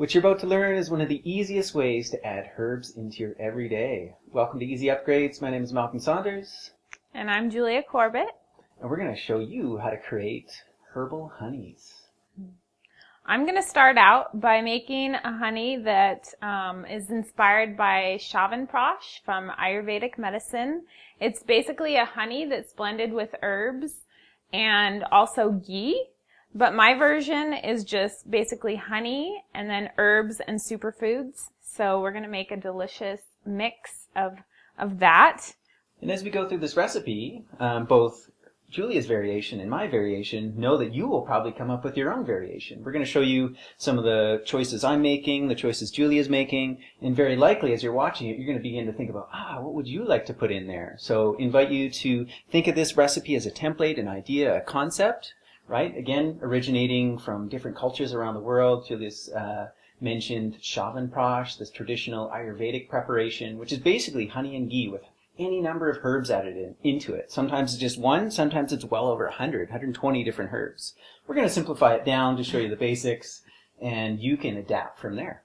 What you're about to learn is one of the easiest ways to add herbs into your everyday. Welcome to Easy Upgrades. My name is Malcolm Saunders. And I'm Julia Corbett. And we're going to show you how to create herbal honeys. I'm going to start out by making a honey that is inspired by Chyavanprash from Ayurvedic medicine. It's basically a honey that's blended with herbs and also ghee. But my version is just basically honey and then herbs and superfoods. So we're going to make a delicious mix of that. And as we go through this recipe, both Julia's variation and my variation, know that you will probably come up with your own variation. We're going to show you some of the choices I'm making, the choices Julia's making, and very likely as you're watching it, you're going to begin to think about, what would you like to put in there? So invite you to think of this recipe as a template, an idea, a concept. Right? Again, originating from different cultures around the world. Julia's mentioned Chyavanprash, this traditional Ayurvedic preparation, which is basically honey and ghee with any number of herbs added into it. Sometimes it's just one, sometimes it's well over 120 different herbs. We're going to simplify it down to show you the basics, and you can adapt from there.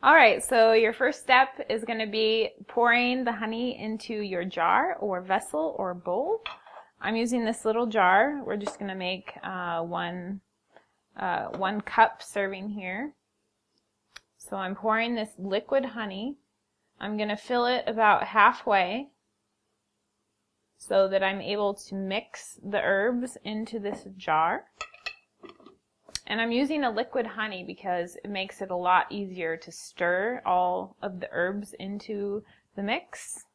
All right, so your first step is going to be pouring the honey into your jar or vessel or bowl. I'm using this little jar. We're just going to make one cup serving here. So I'm pouring this liquid honey. I'm going to fill it about halfway so that I'm able to mix the herbs into this jar. And I'm using a liquid honey because it makes it a lot easier to stir all of the herbs into the mix.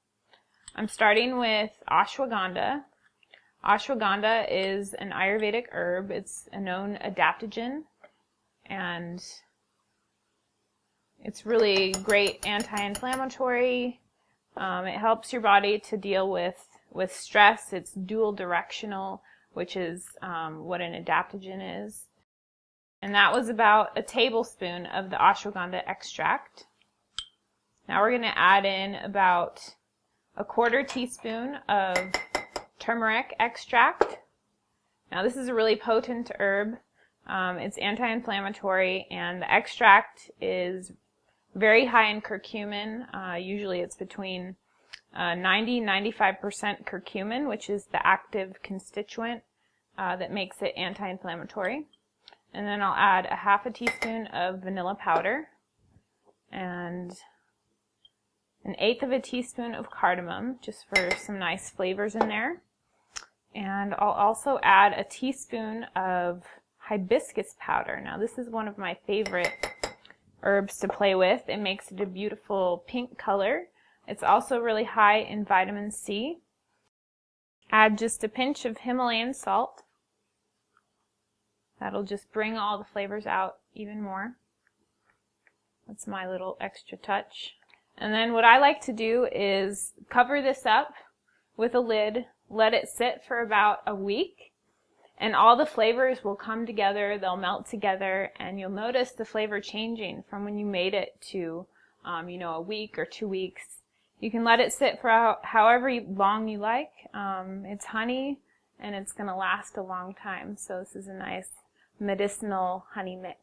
I'm starting with ashwagandha. Ashwagandha is an Ayurvedic herb. It's a known adaptogen, and it's really great anti-inflammatory. It helps your body to deal with stress. It's dual directional, which is what an adaptogen is. And that was about a tablespoon of the ashwagandha extract. Now we're going to add in about a quarter teaspoon of turmeric extract. Now this is a really potent herb. It's anti-inflammatory, and the extract is very high in curcumin. Usually it's between 90-95% curcumin, which is the active constituent that makes it anti-inflammatory. And then I'll add a half a teaspoon of vanilla powder and an eighth of a teaspoon of cardamom, just for some nice flavors in there. And I'll also add a teaspoon of hibiscus powder. Now this is one of my favorite herbs to play with. It makes it a beautiful pink color. It's also really high in vitamin C. Add just a pinch of Himalayan salt. That'll just bring all the flavors out even more. That's my little extra touch. And then what I like to do is cover this up with a lid, let it sit for about a week, and all the flavors will come together, they'll melt together, and you'll notice the flavor changing from when you made it to, a week or 2 weeks. You can let it sit for however long you like. It's honey, and it's going to last a long time, so this is a nice medicinal honey mix.